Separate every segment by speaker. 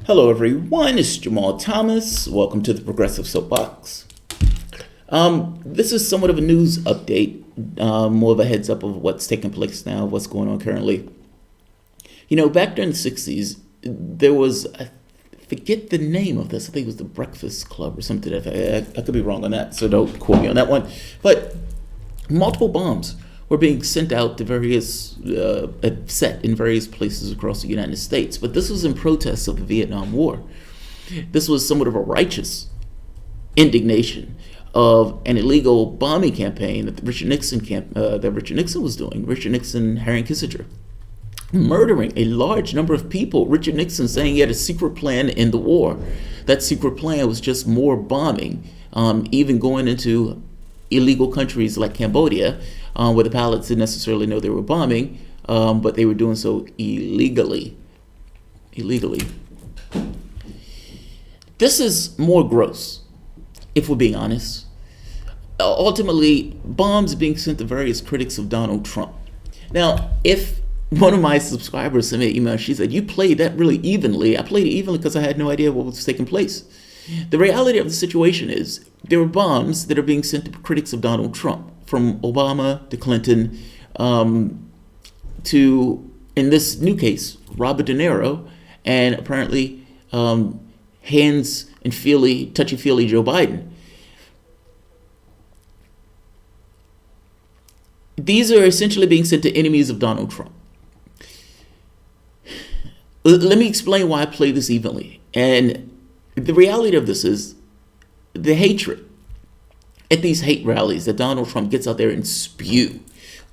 Speaker 1: Hello, everyone. It's Jamarl Thomas. Welcome to the Progressive Soapbox. This is somewhat of a news update, more of a heads up of what's taking place now, what's going on currently. You know, back during the 60s, there was, I forget the name of this, I think it was the Breakfast Club or something. I could be wrong on that, so don't quote me on that one. But multiple bombs were being sent out to various, set in various places across the United States. But this was in protest of the Vietnam War. This was somewhat of a righteous indignation of an illegal bombing campaign that Richard Nixon was doing. Richard Nixon, Harry Kissinger, murdering a large number of people. Richard Nixon saying he had a secret plan in the war. That secret plan was just more bombing, even going into illegal countries like Cambodia, where the pilots didn't necessarily know they were bombing, but they were doing so illegally. This is more gross, if we're being honest. Ultimately, bombs being sent to various critics of Donald Trump. Now, if one of my subscribers sent me an email, she said, "You played that really evenly." I played it evenly because I had no idea what was taking place. The reality of the situation is there are bombs that are being sent to critics of Donald Trump, from Obama to Clinton, to, in this new case, Robert De Niro, and apparently hands and touchy-feely Joe Biden. These are essentially being sent to enemies of Donald Trump. Let me explain why I play this evenly. And the reality of this is the hatred at these hate rallies that Donald Trump gets out there and spew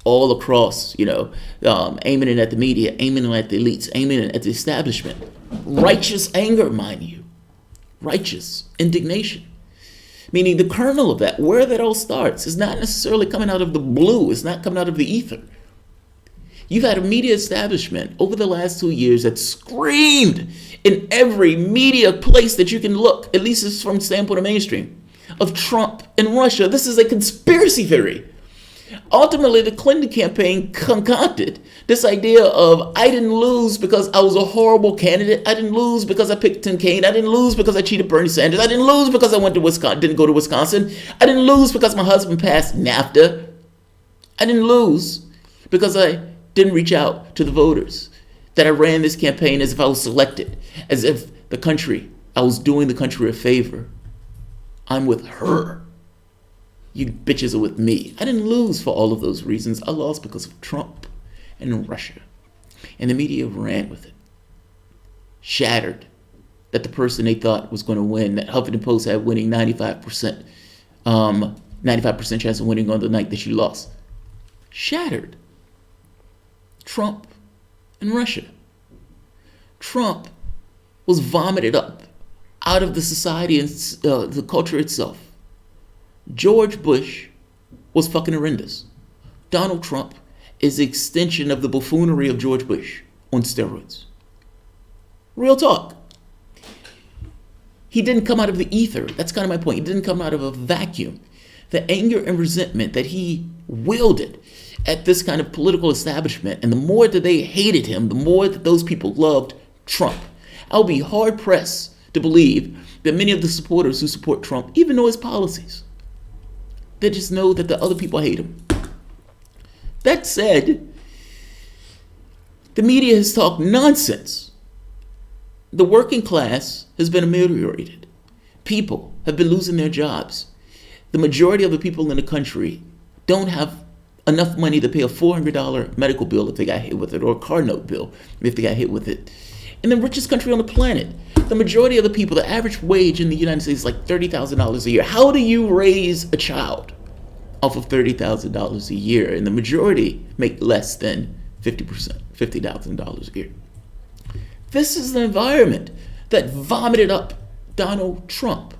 Speaker 1: all across, aiming it at the media, aiming it at the elites, aiming it at the establishment. Righteous anger, mind you. Righteous indignation. Meaning the kernel of that, where that all starts, is not necessarily coming out of the blue. It's not coming out of the ether. You've had a media establishment over the last 2 years that screamed in every media place that you can look, at least it's from the standpoint of mainstream, of Trump and Russia. This is a conspiracy theory. Ultimately, the Clinton campaign concocted this idea of, I didn't lose because I was a horrible candidate. I didn't lose because I picked Tim Kaine. I didn't lose because I cheated Bernie Sanders. I didn't lose because I didn't go to Wisconsin. I didn't lose because my husband passed NAFTA. I didn't lose because I didn't reach out to the voters. That I ran this campaign as if I was selected, as if I was doing the country a favor. I'm with her. You bitches are with me. I didn't lose for all of those reasons. I lost because of Trump and Russia. And the media ran with it. Shattered that the person they thought was going to win, that Huffington Post had winning 95% chance of winning on the night that she lost. Shattered. Trump and Russia. Trump was vomited up out of the society and the culture itself. George Bush was fucking horrendous. Donald Trump is the extension of the buffoonery of George Bush on steroids. Real talk. He didn't come out of the ether. That's kind of my point. He didn't come out of a vacuum. The anger and resentment that he wielded at this kind of political establishment, and the more that they hated him, the more that those people loved Trump. I'll be hard-pressed to believe that many of the supporters who support Trump even know his policies. They just know that the other people hate him. That said, the media has talked nonsense. The working class has been ameliorated. People have been losing their jobs. The majority of the people in the country don't have enough money to pay a $400 medical bill if they got hit with it, or a car note bill if they got hit with it. In the richest country on the planet, the majority of the people, the average wage in the United States is like $30,000 a year. How do you raise a child off of $30,000 a year? And the majority make less than 50%, $50,000 a year. This is the environment that vomited up Donald Trump.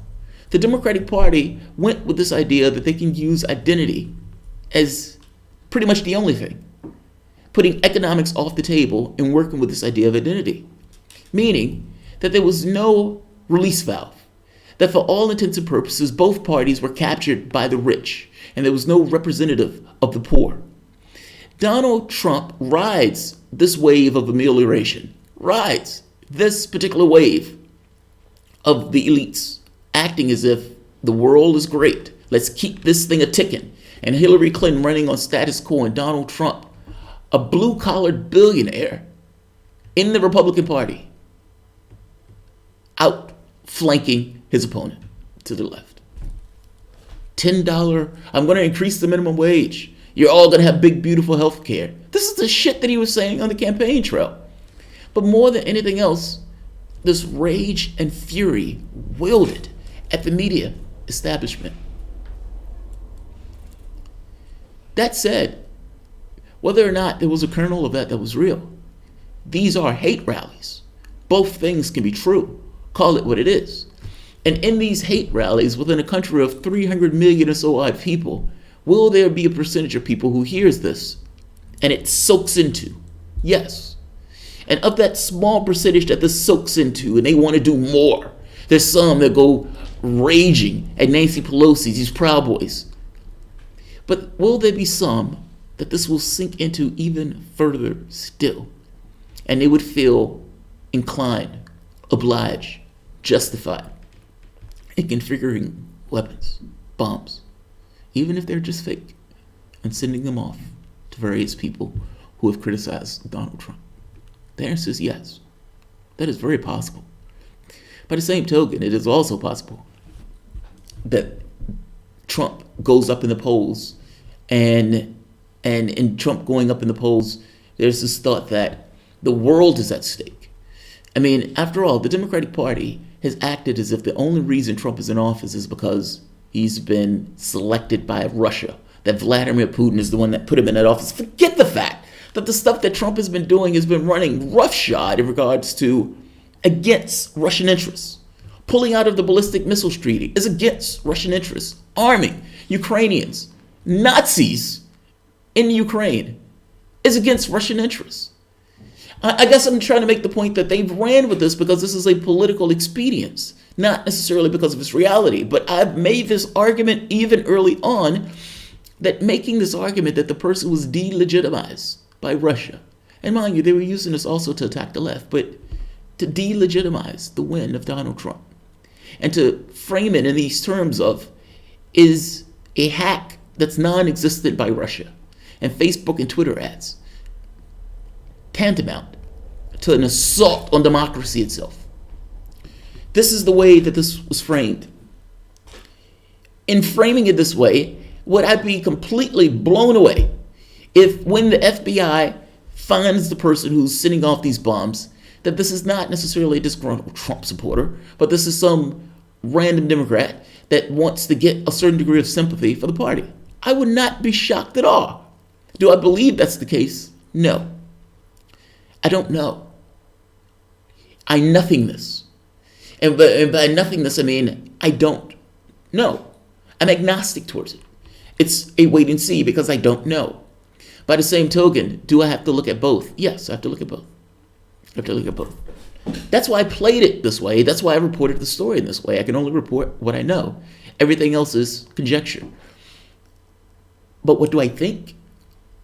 Speaker 1: The Democratic Party went with this idea that they can use identity as pretty much the only thing, putting economics off the table and working with this idea of identity. Meaning that there was no release valve, that for all intents and purposes, both parties were captured by the rich, and there was no representative of the poor. Donald Trump rides this wave of amelioration, rides this particular wave of the elites acting as if the world is great. Let's keep this thing a-ticking. And Hillary Clinton running on status quo, and Donald Trump, a blue-collared billionaire in the Republican Party, outflanking his opponent to the left. $10, I'm going to increase the minimum wage. You're all going to have big, beautiful health care. This is the shit that he was saying on the campaign trail. But more than anything else, this rage and fury wielded at the media establishment. That said, whether or not there was a kernel of that was real, these are hate rallies. Both things can be true. Call it what it is. And in these hate rallies, within a country of 300 million or so odd people, will there be a percentage of people who hears this and it soaks into? Yes. And of that small percentage that this soaks into and they want to do more, there's some that go raging at Nancy Pelosi, these Proud Boys. But will there be some that this will sink into even further still? And they would feel inclined, obliged, justified in configuring weapons, bombs, even if they're just fake, and sending them off to various people who have criticized Donald Trump? The answer is yes. That is very possible. By the same token, it is also possible that Trump goes up in the polls, and in Trump going up in the polls, there's this thought that the world is at stake. I mean, after all, the Democratic Party has acted as if the only reason Trump is in office is because he's been selected by Russia, that Vladimir Putin is the one that put him in that office. Forget the fact that the stuff that Trump has been doing has been running roughshod in regards to against Russian interests. Pulling out of the ballistic missiles treaty is against Russian interests. Arming Ukrainians, Nazis in Ukraine, is against Russian interests. I guess I'm trying to make the point that they've ran with this because this is a political expedience, not necessarily because of its reality. But I've made this argument even early on, that making this argument that the person was delegitimized by Russia. And mind you, they were using this also to attack the left, but to delegitimize the win of Donald Trump. And to frame it in these terms of, is a hack that's non-existent by Russia and Facebook and Twitter ads tantamount to an assault on democracy itself? This is the way that this was framed. In framing it this way, would I be completely blown away if when the FBI finds the person who's sending off these bombs, that this is not necessarily a disgruntled Trump supporter, but this is some random Democrat that wants to get a certain degree of sympathy for the party? I would not be shocked at all. Do I believe that's the case? No. I don't know. I nothingness. And by nothingness, I mean I don't know. I'm agnostic towards it. It's a wait and see because I don't know. By the same token, do I have to look at both? Yes, I have to look at both. I have to look at both. That's why I played it this way. That's why I reported the story in this way. I can only report what I know. Everything else is conjecture. But what do I think?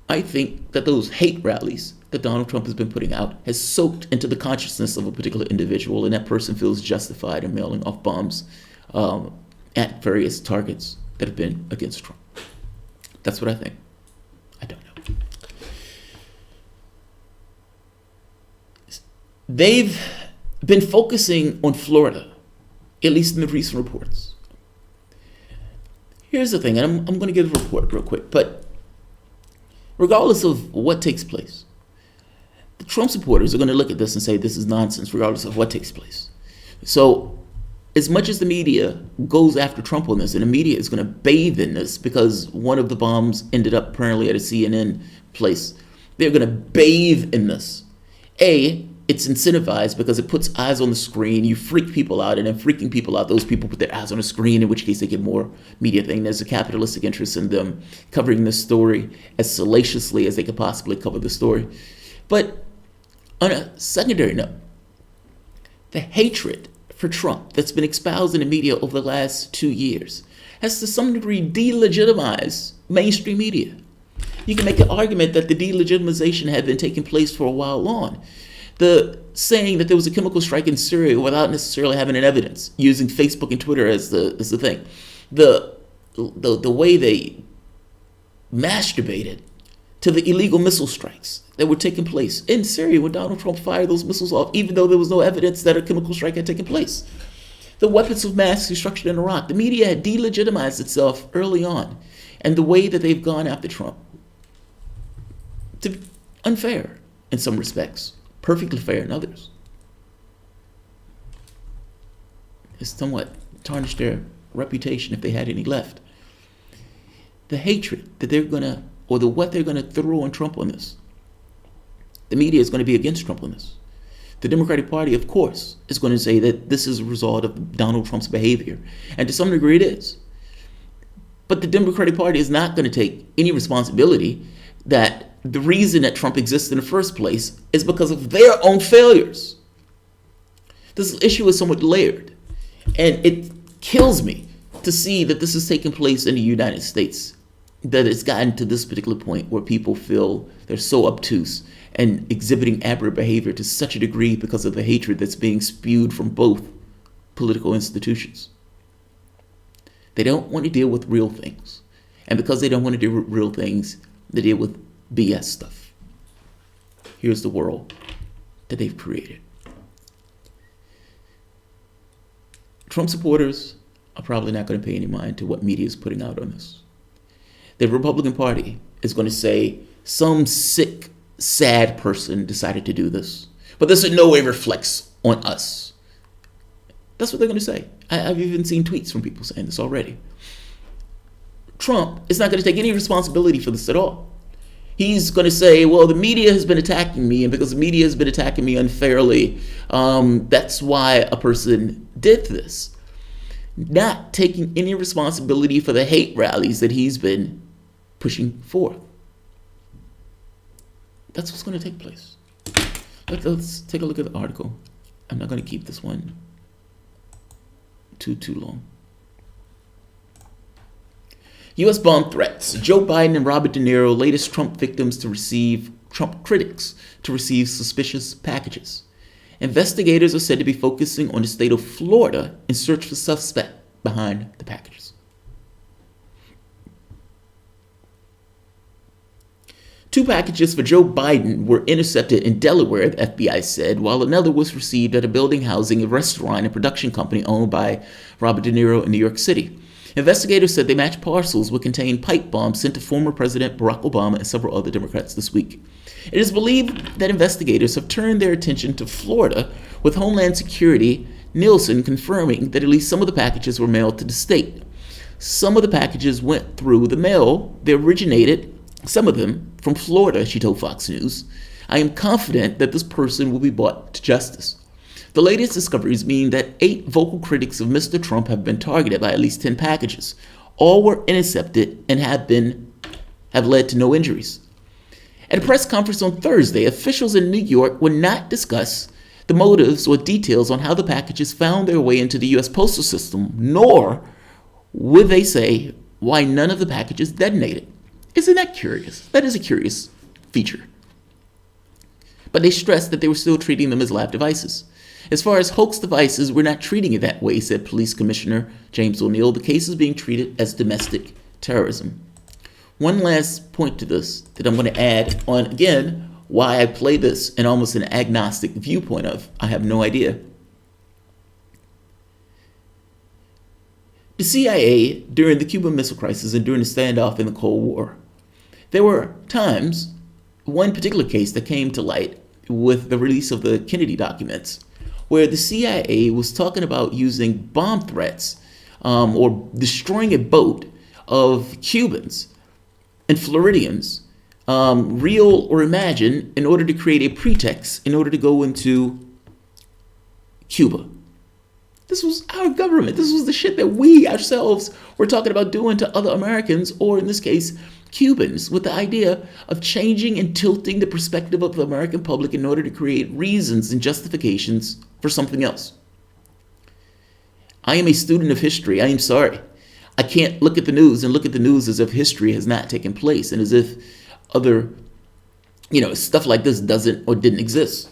Speaker 1: I think that those hate rallies that Donald Trump has been putting out has soaked into the consciousness of a particular individual, and that person feels justified in mailing off bombs at various targets that have been against Trump. That's what I think. I don't know. They've been focusing on Florida, at least in the recent reports. Here's the thing, and I'm going to give a report real quick, but regardless of what takes place, the Trump supporters are going to look at this and say this is nonsense regardless of what takes place. So as much as the media goes after Trump on this, and the media is going to bathe in this because one of the bombs ended up apparently at a CNN place, they're going to bathe in this. It's incentivized because it puts eyes on the screen. You freak people out, and then freaking people out, those people put their eyes on the screen, in which case they get more media thing. There's a capitalistic interest in them covering this story as salaciously as they could possibly cover the story. But on a secondary note, the hatred for Trump that's been espoused in the media over the last 2 years has to some degree delegitimized mainstream media. You can make an argument that the delegitimization had been taking place for a while on. The saying that there was a chemical strike in Syria without necessarily having an evidence, using Facebook and Twitter as the thing. The way they masturbated to the illegal missile strikes that were taking place in Syria when Donald Trump fired those missiles off, even though there was no evidence that a chemical strike had taken place. The weapons of mass destruction in Iraq. The media had delegitimized itself early on, and the way that they've gone after Trump, to be unfair in some respects, perfectly fair in others, has somewhat tarnished their reputation if they had any left. The hatred that they're gonna, or what they're gonna throw on Trump on this. The media is going to be against Trump on this. The Democratic Party, of course, is going to say that this is a result of Donald Trump's behavior. And to some degree it is. But the Democratic Party is not going to take any responsibility that the reason that Trump exists in the first place is because of their own failures. This issue is somewhat layered. And it kills me to see that this is taking place in the United States, that it's gotten to this particular point where people feel they're so obtuse and exhibiting aberrant behavior to such a degree because of the hatred that's being spewed from both political institutions. They don't want to deal with real things. And because they don't want to deal with real things, they deal with BS stuff. Here's the world that they've created. Trump supporters are probably not going to pay any mind to what media is putting out on this. The Republican Party is going to say some sick, sad person decided to do this, but this in no way reflects on us. That's what they're going to say. I've even seen tweets from people saying this already. Trump is not going to take any responsibility for this at all. He's going to say, well, the media has been attacking me, and because the media has been attacking me unfairly, that's why a person did this. Not taking any responsibility for the hate rallies that he's been pushing forth. That's what's going to take place. Let's take a look at the article. I'm not going to keep this one too long. U.S. bomb threats. Joe Biden and Robert De Niro, latest Trump critics to receive suspicious packages. Investigators are said to be focusing on the state of Florida in search for suspect behind the packages. Two packages for Joe Biden were intercepted in Delaware, the FBI said, while another was received at a building housing a restaurant and production company owned by Robert De Niro in New York City. Investigators said they matched parcels which contained pipe bombs sent to former President Barack Obama and several other Democrats this week. It is believed that investigators have turned their attention to Florida, with Homeland Security Nielsen confirming that at least some of the packages were mailed to the state. Some of the packages went through the mail. They originated, some of them, from Florida, she told Fox News. I am confident that this person will be brought to justice. The latest discoveries mean that 8 vocal critics of Mr. Trump have been targeted by at least 10 packages. All were intercepted and have led to no injuries. At a press conference on Thursday, officials in New York would not discuss the motives or details on how the packages found their way into the U.S. postal system, nor would they say why none of the packages detonated. Isn't that curious? That is a curious feature. But they stressed that they were still treating them as lab devices. As far as hoax devices, we're not treating it that way, said Police Commissioner James O'Neill. The case is being treated as domestic terrorism. One last point to this that I'm going to add on, again, why I play this in almost an agnostic viewpoint of, I have no idea. The CIA, during the Cuban Missile Crisis and during the standoff in the Cold War, there were times, one particular case that came to light with the release of the Kennedy documents, where the CIA was talking about using bomb threats or destroying a boat of Cubans and Floridians, real or imagined, in order to create a pretext in order to go into Cuba. This was our government. This was the shit that we ourselves were talking about doing to other Americans, or in this case, Cubans, with the idea of changing and tilting the perspective of the American public in order to create reasons and justifications for something else. I am a student of history. I am sorry. I can't look at the news and look at the news as if history has not taken place and as if other, stuff like this doesn't or didn't exist.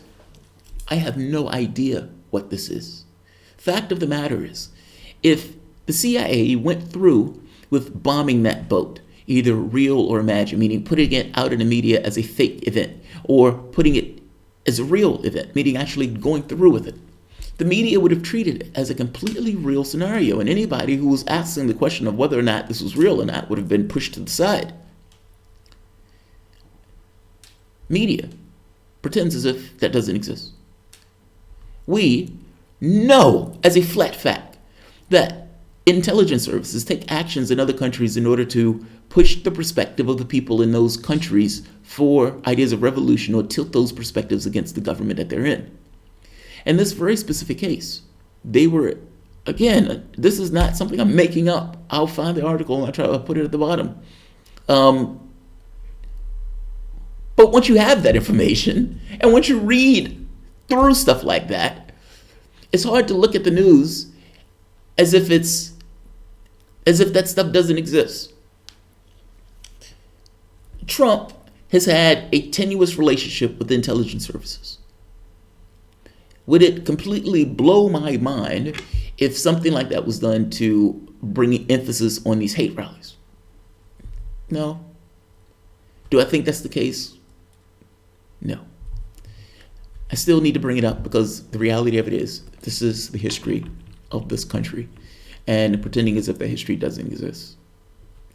Speaker 1: I have no idea what this is. Fact of the matter is, if the CIA went through with bombing that boat, either real or imagined, meaning putting it out in the media as a fake event, or putting it as a real event, meaning actually going through with it, the media would have treated it as a completely real scenario, and anybody who was asking the question of whether or not this was real or not would have been pushed to the side. Media pretends as if that doesn't exist. We know as a flat fact that intelligence services take actions in other countries in order to push the perspective of the people in those countries for ideas of revolution or tilt those perspectives against the government that they're in. In this very specific case, they were, again, this is not something I'm making up. I'll find the article and I'll try to put it at the bottom. But once you have that information, and once you read through stuff like that, it's hard to look at the news as if that stuff doesn't exist. Trump has had a tenuous relationship with the intelligence services. Would it completely blow my mind if something like that was done to bring emphasis on these hate rallies? No. Do I think that's the case? No. I still need to bring it up because the reality of it is, this is the history of this country, and pretending as if the history doesn't exist,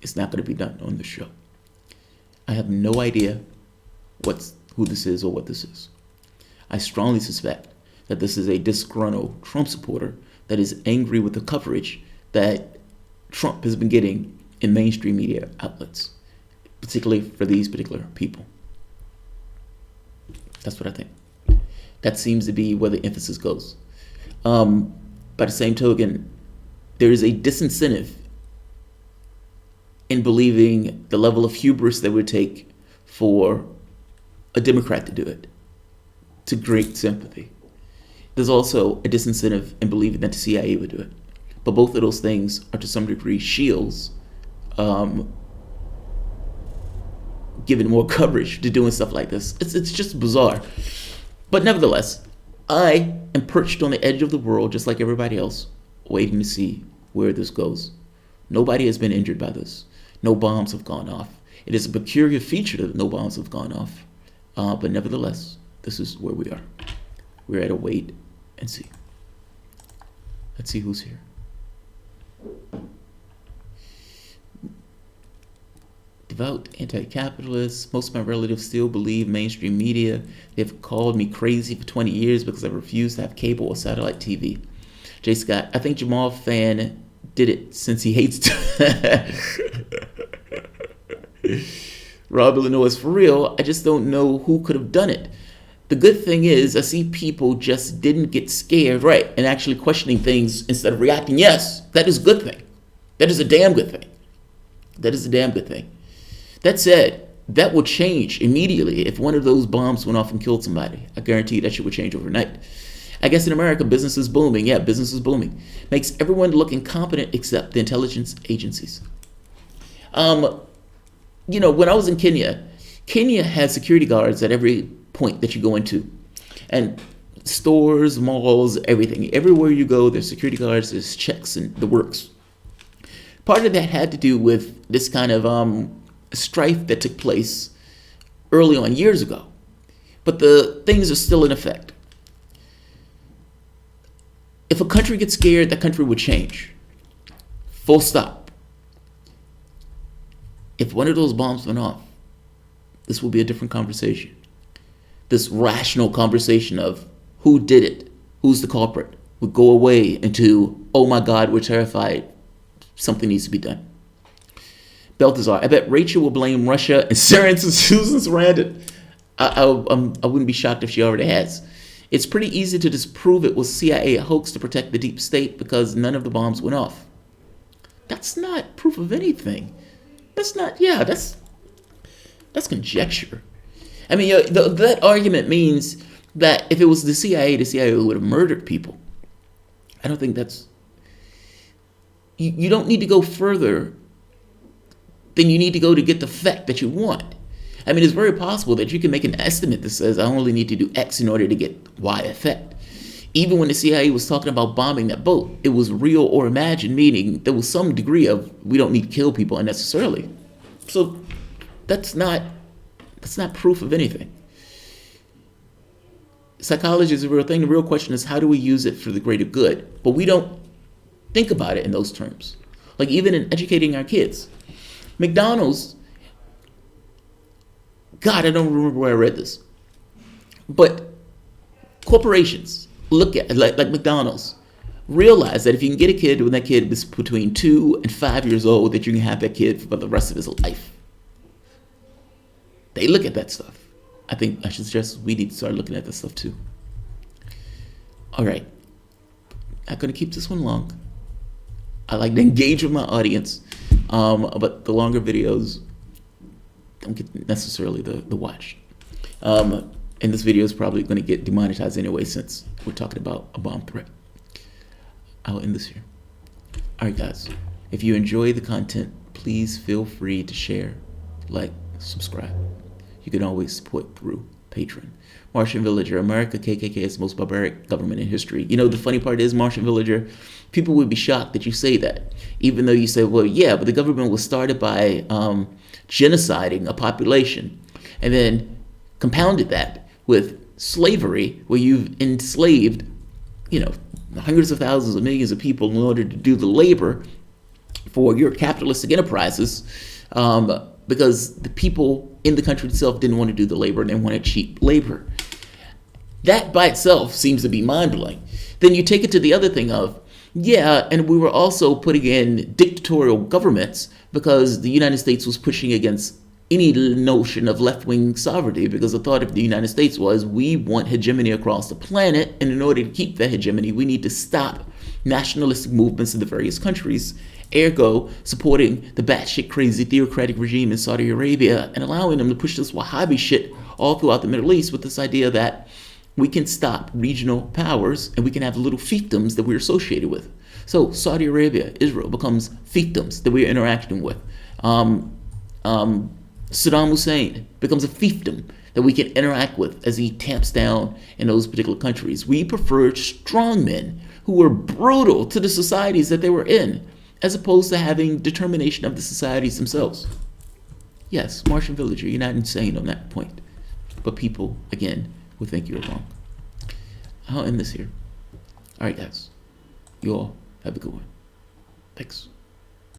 Speaker 1: it's not going to be done on this show. I have no idea who this is or what this is. I strongly suspect that this is a disgruntled Trump supporter that is angry with the coverage that Trump has been getting in mainstream media outlets, particularly for these particular people. That's what I think. That seems to be where the emphasis goes. By the same token, there is a disincentive in believing the level of hubris that it would take for a Democrat to do it, to great sympathy. There's also a disincentive in believing that the CIA would do it. But both of those things are to some degree shields, giving more coverage to doing stuff like this. It's just bizarre. But nevertheless, I am perched on the edge of the world just like everybody else, waiting to see where this goes. Nobody has been injured by this. No bombs have gone off. It is a peculiar feature that no bombs have gone off. But nevertheless, this is where we are. We're at a wait and see. Let's see who's here. Devout anti-capitalists. Most of my relatives still believe mainstream media. They've called me crazy for 20 years because I refuse to have cable or satellite TV. J. Scott, I think Jamal fan did it since he hates Rob Illinois, for real, I just don't know who could have done it. The good thing is I see people just didn't get scared, right, and actually questioning things instead of reacting. Yes, that is a good thing. That is a damn good thing. That is a damn good thing. That said, that will change immediately if one of those bombs went off and killed somebody. I guarantee you that shit would change overnight. I guess in America, business is booming. Yeah, business is booming. Makes everyone look incompetent except the intelligence agencies. When I was in Kenya had security guards at every point that you go into. And stores, malls, everything. Everywhere you go, there's security guards, there's checks and the works. Part of that had to do with this kind of strife that took place early on years ago. But the things are still in effect. If a country gets scared, that country would change. Full stop. If one of those bombs went off, this will be a different conversation. This rational conversation of who did it, who's the culprit, would go away into, oh my God, we're terrified, something needs to be done. Balthazar, I bet Rachel will blame Russia and Susan Sarandon. I wouldn't be shocked if she already has. It's pretty easy to disprove it was CIA hoax to protect the deep state because none of the bombs went off. That's not proof of anything. That's conjecture. I mean, that argument means that if it was the CIA would have murdered people. I don't think that's... You don't need to go further than you need to go to get the fact that you want. I mean, it's very possible that you can make an estimate that says I only need to do X in order to get Y effect. Even when the CIA was talking about bombing that boat, it was real or imagined, meaning there was some degree of we don't need to kill people unnecessarily. So that's not proof of anything. Psychology is a real thing. The real question is, how do we use it for the greater good? But we don't think about it in those terms. Like even in educating our kids. McDonald's, God, I don't remember where I read this. But corporations look at, like McDonald's, realize that if you can get a kid when that kid is between 2 and 5 years old, that you can have that kid for the rest of his life. They look at that stuff. I think I should suggest we need to start looking at this stuff too. All right. Not going to keep this one long. I like to engage with my audience, but the longer videos don't get necessarily the watch. And this video is probably going to get demonetized anyway since we're talking about a bomb threat. I'll end this here. All right, guys. If you enjoy the content, please feel free to share, like, subscribe. You can always support through Patreon. Martian Villager, America KKK is the most barbaric government in history. You know, the funny part is, Martian Villager, people would be shocked that you say that. Even though you say, well, yeah, but the government was started by genociding a population. And then compounded that with slavery, where you've enslaved, hundreds of thousands of millions of people in order to do the labor for your capitalistic enterprises, because the people in the country itself didn't want to do the labor and they wanted cheap labor. That by itself seems to be mind-blowing. Then you take it to the other thing of, yeah, and we were also putting in dictatorial governments because the United States was pushing against any notion of left-wing sovereignty, because the thought of the United States was we want hegemony across the planet, and in order to keep that hegemony, we need to stop nationalistic movements in the various countries, ergo supporting the batshit crazy theocratic regime in Saudi Arabia and allowing them to push this Wahhabi shit all throughout the Middle East with this idea that we can stop regional powers and we can have little fiefdoms that we're associated with. So Saudi Arabia, Israel becomes fiefdoms that we're interacting with. Saddam Hussein becomes a fiefdom that we can interact with as he tamps down in those particular countries. We preferred strongmen who were brutal to the societies that they were in, as opposed to having determination of the societies themselves. Yes, Martian Villager, you're not insane on that point. But people, again, will think you're wrong. I'll end this here. All right, guys. You all have a good one. Thanks.